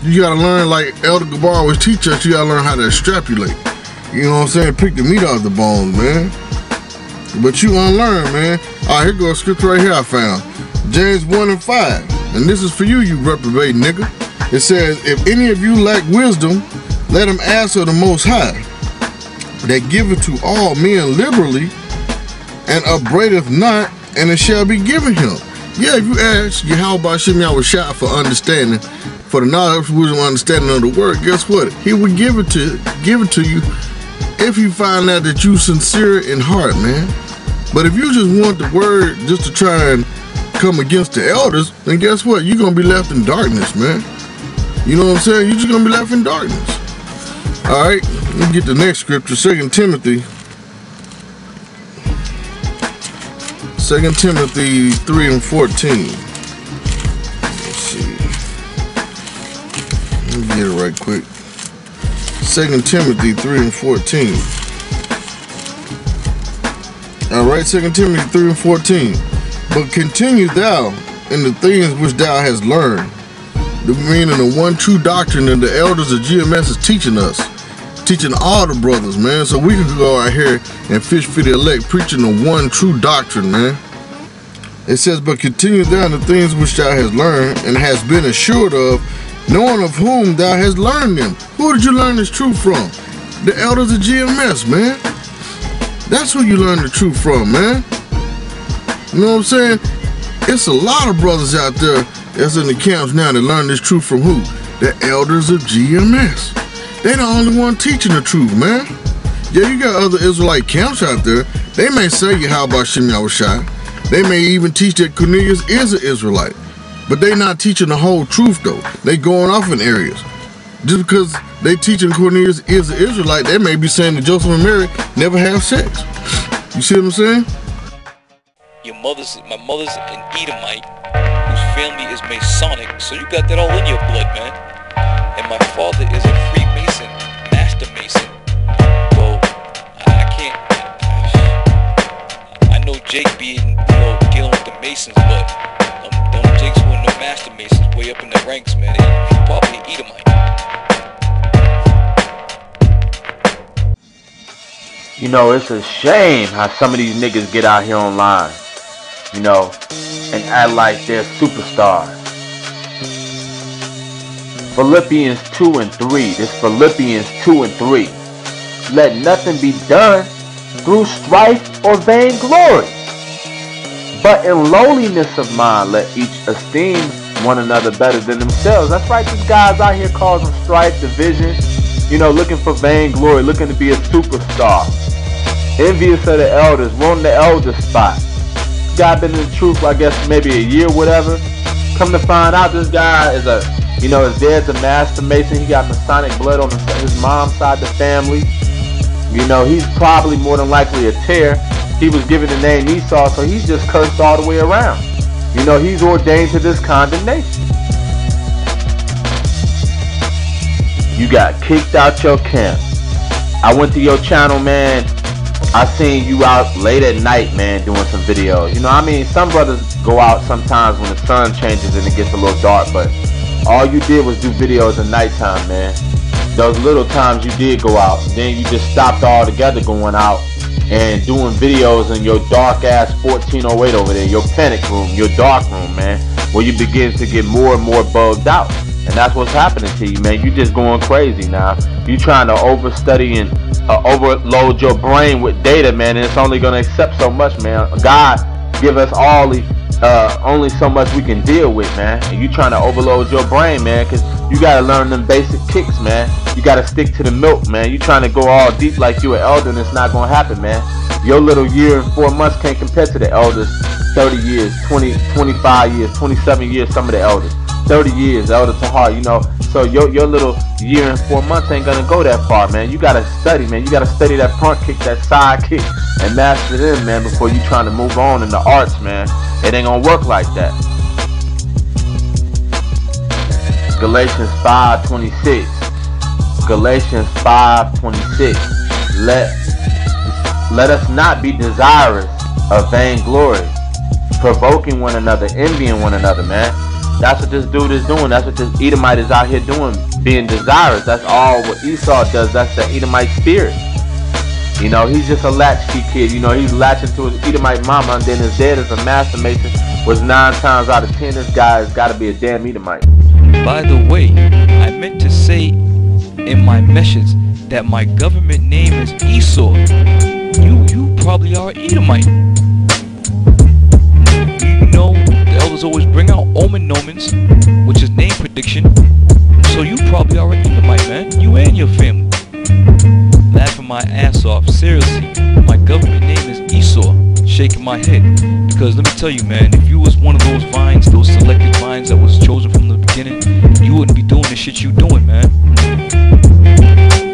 You gotta learn, like Elder Gabar always teach us, you gotta learn how to extrapolate. You know what I'm saying? Pick the meat off the bones, man. But you unlearn, man. Alright, here goes a scripture right here I found. James 1:5. And this is for you reprobate nigga. It says, if any of you lack wisdom, let him ask of the Most High, that giveth to all men liberally, and upbraideth not, and it shall be given him. Yeah, if you ask Yahweh Shem Yahushua for understanding, for the knowledge, wisdom, understanding of the word, guess what? He would give it to you if you find out that you sincere in heart, man. But if you just want the word just to try and come against the elders, then guess what? You're going to be left in darkness, man. You know what I'm saying? You're just going to be left in darkness. All right, let me get the next scripture, 2 Timothy. 2 Timothy 3:14. Let's see. Let me get it right quick. 2 Timothy 3:14. All right, 2 Timothy 3:14. But continue thou in the things which thou hast learned, the meaning of one true doctrine that the elders of GMS is teaching us, teaching all the brothers, man. So we can go out here and fish for the elect, preaching the one true doctrine, man. It says, but continue thou in the things which thou hast learned and hast been assured of, knowing of whom thou hast learned them. Who did you learn this truth from? The elders of GMS, man. That's who you learn the truth from, man. You know what I'm saying? It's a lot of brothers out there that's in the camps now that learn this truth from who? The elders of GMS. They the only one teaching the truth, man. Yeah, you got other Israelite camps out there. They may say Yahweh Shem Yahushua. They may even teach that Cornelius is an Israelite. But they not teaching the whole truth, though. They going off in areas. Just because they teaching Cornelius is an Israelite, they may be saying that Joseph and Mary never have sex. You see what I'm saying? My mother's an Edomite, whose family is Masonic, so you got that all in your blood, man. And my father is a Freemason, Master Mason. Well, I can't. I know Jake being, dealing with the Masons, but them Jakes weren't no Master Masons way up in the ranks, man. He's probably an Edomite. You know, it's a shame how some of these niggas get out here online, and act like they're superstars. Philippians 2:3. This Philippians 2:3. Let nothing be done through strife or vainglory, but in lowliness of mind let each esteem one another better than themselves. That's right, these guys out here causing strife, division, looking for vainglory, looking to be a superstar. Envious of the elders, wanting the elder spot. This guy been in the truth, I guess, maybe a year, whatever. Come to find out, this guy is his dad's a Master Mason. He got Masonic blood on his mom's side of the family. He's probably more than likely a tear. He was given the name Esau, so he's just cursed all the way around. He's ordained to this condemnation. You got kicked out your camp. I went to your channel, man. I seen you out late at night, man, doing some videos. Some brothers go out sometimes when the sun changes and it gets a little dark, but all you did was do videos at nighttime, man. Those little times you did go out, then you just stopped altogether going out and doing videos in your dark ass 1408 over there, your panic room, your dark room, man, where you begin to get more and more bugged out. And that's what's happening to you, man. You just going crazy now. You trying to overstudy and overload your brain with data, man, and it's only going to accept so much, man. God give us only so much we can deal with, man. And you trying to overload your brain, man, because you got to learn them basic kicks, man. You got to stick to the milk, man. You trying to go all deep like you an elder, and it's not going to happen, man. Your little year and 4 months can't compare to the elders 30 years, 20, 25 years, 27 years, some of the elders. 30 years, elder to heart, so your little year and 4 months ain't gonna go that far, man. You gotta study, man. You gotta study that front kick, that side kick, and master them, man, before you trying to move on in the arts, man. It ain't gonna work like that. Galatians 5:26. Galatians 5:26. Let us not be desirous of vainglory, provoking one another, envying one another, man. That's what this dude is doing. That's what this Edomite is out here doing, being desirous. That's all what Esau does. That's the Edomite spirit. You know, he's just a latchkey kid. You know, he's latching to his Edomite mama, and then his dad is a master mason. Was 9 times out of 10, this guy has got to be a damn Edomite. By the way, I meant to say in my message that my government name is Esau. You probably are Edomite. You know, the elders always bring out omen nomens, which is name prediction. So you probably are an Edomite, man. You and your family. Laughing my ass off. Seriously, my government name is Esau. Shaking my head. Because let me tell you, man, if you was one of those vines, those selected vines that was chosen from the beginning, you wouldn't be doing the shit you doing, man.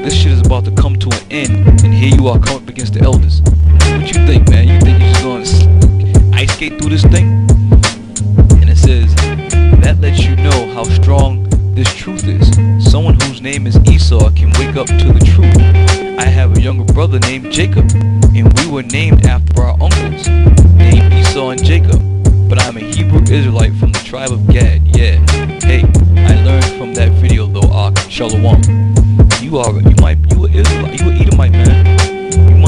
This shit is about to come to an end, and here you are coming up against the elders. What you think, man? You think you're just gonna ice skate through this thing? And it says, that lets you know how strong this truth is. Someone whose name is Esau can wake up to the truth. I have a younger brother named Jacob, and we were named after our uncles, named Esau and Jacob. But I'm a Hebrew Israelite from the tribe of Gad. Yeah. Hey, I learned from that video though, Shalom. You an Israelite, you an Edomite, man.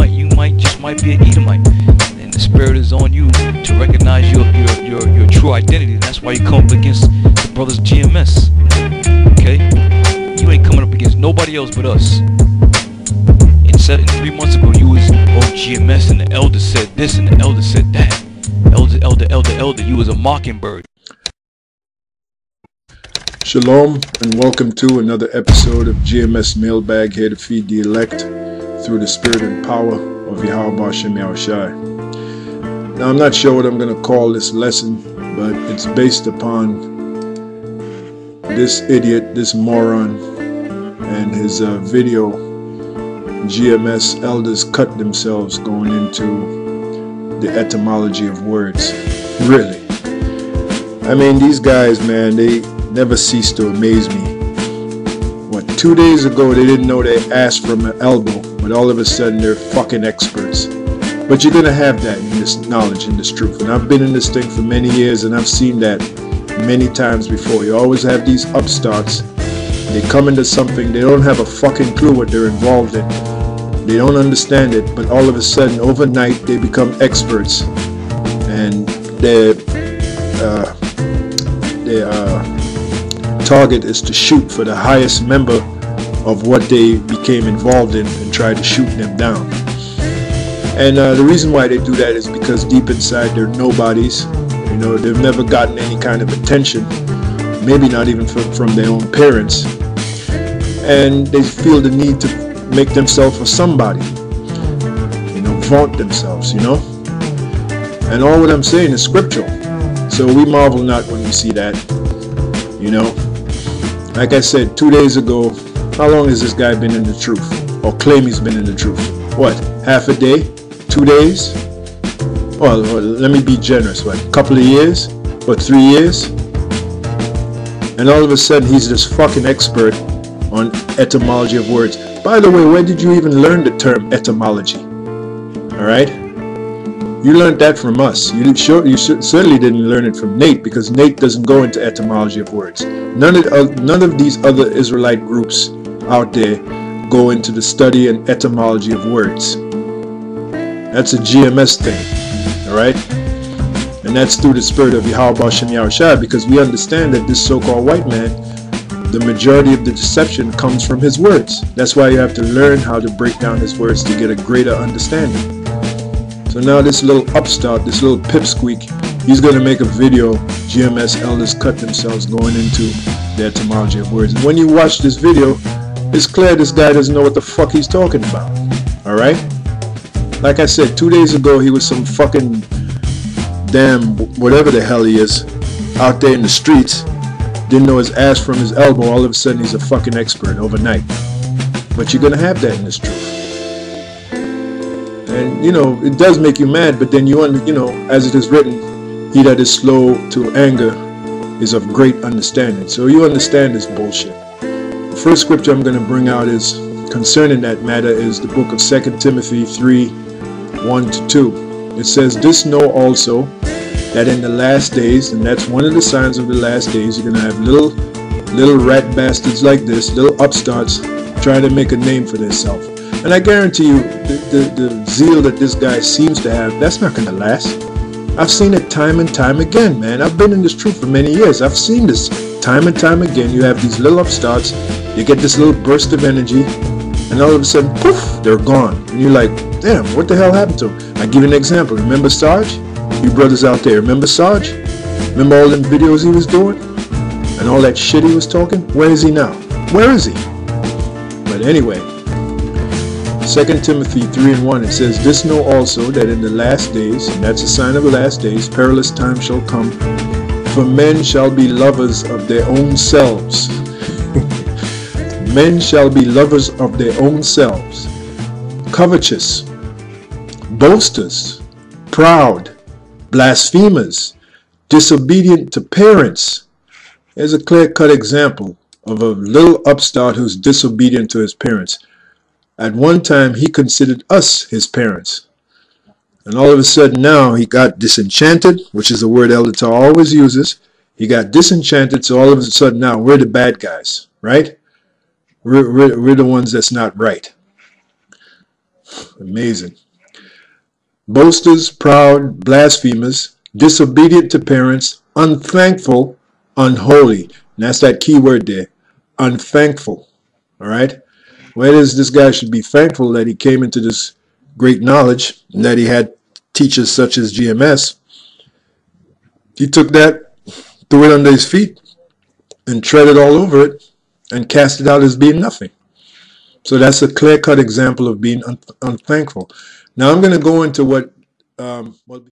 You might be an Edomite. And the spirit is on you to recognize your true identity. And that's why you come up against the brothers GMS. Okay? You ain't coming up against nobody else but us. And 3 months ago you was GMS and the elder said this and the elder said that. Elder, you was a mockingbird. Shalom and welcome to another episode of GMS Mailbag, here to feed the elect through the spirit and power of Yahweh Shem Yahushai. Now I'm not sure what I'm going to call this lesson, but it's based upon this idiot, this moron, and his video. GMS elders cut themselves going into the etymology of words. Really. I mean, these guys, man, they never cease to amaze me. What, 2 days ago they didn't know their ass from an elbow, but all of a sudden they're fucking experts. But you're gonna have that in this knowledge, in this truth. And I've been in this thing for many years and I've seen that many times before. You always have these upstarts. They come into something, they don't have a fucking clue what they're involved in. They don't understand it, but all of a sudden, overnight, they become experts. And their target is to shoot for the highest member of what they became involved in and try to shoot them down. And the reason why they do that is because deep inside they're nobodies. You know, they've never gotten any kind of attention, maybe not even from their own parents. And they feel the need to make themselves a somebody, you know, vaunt themselves, you know. And all what I'm saying is scriptural. So we marvel not when we see that, you know. Like I said, 2 days ago, how long has this guy been in the truth? Or claim he's been in the truth? What, half a day? 2 days? Well, let me be generous, what, a couple of years? What, 3 years? And all of a sudden he's this fucking expert on etymology of words. By the way, where did you even learn the term etymology? Alright? You learned that from us. You certainly didn't learn it from Nate, because Nate doesn't go into etymology of words. None of these other Israelite groups out there go into the study and etymology of words. That's a GMS thing. Alright? And that's through the spirit of Yahweh Shem Yahushai, because we understand that this so-called white man, the majority of the deception comes from his words. That's why you have to learn how to break down his words to get a greater understanding. So now this little upstart, this little pipsqueak, he's going to make a video, GMS elders cut themselves going into the etymology of words. And when you watch this video, it's clear this guy doesn't know what the fuck he's talking about. Alright? Like I said, 2 days ago he was some fucking damn whatever the hell he is out there in the streets. Didn't know his ass from his elbow. All of a sudden he's a fucking expert overnight. But you're gonna have that in this truth. And you know, it does make you mad, but then you know, as it is written, he that is slow to anger is of great understanding. So you understand this bullshit. The first scripture I'm gonna bring out is concerning that matter is the book of 2 Timothy 3:1-2. It says, "This know also, that in the last days, and that's one of the signs of the last days, you're going to have little rat bastards like this, little upstarts trying to make a name for themselves. And I guarantee you, the zeal that this guy seems to have, that's not going to last. I've seen it time and time again, man. I've been in this truth for many years. I've seen this time and time again. You have these little upstarts, you get this little burst of energy, and all of a sudden, poof, they're gone. And you're like, damn, what the hell happened to him? I give you an example. Remember Sarge? You brothers out there, remember Sarge? Remember all them videos he was doing? And all that shit he was talking? Where is he now? Where is he? But anyway, 2 Timothy 3:1, it says, "This know also that in the last days," and that's a sign of the last days, "perilous times shall come, for men shall be lovers of their own selves." Men shall be lovers of their own selves, covetous, boasters, proud, blasphemers, disobedient to parents. There's a clear-cut example of a little upstart who's disobedient to his parents. At one time, he considered us his parents. And all of a sudden now, he got disenchanted, which is the word Elder Tar always uses. He got disenchanted, so all of a sudden now, we're the bad guys, right? We're the ones that's not right. Amazing. Boasters, proud, blasphemers, disobedient to parents, unthankful, unholy. And that's that key word there, unthankful. All right? Where is this guy should be thankful that he came into this great knowledge and that he had teachers such as GMS. He took that, threw it under his feet, and treaded all over it and cast it out as being nothing. So that's a clear-cut example of being unthankful. Now I'm going to go into what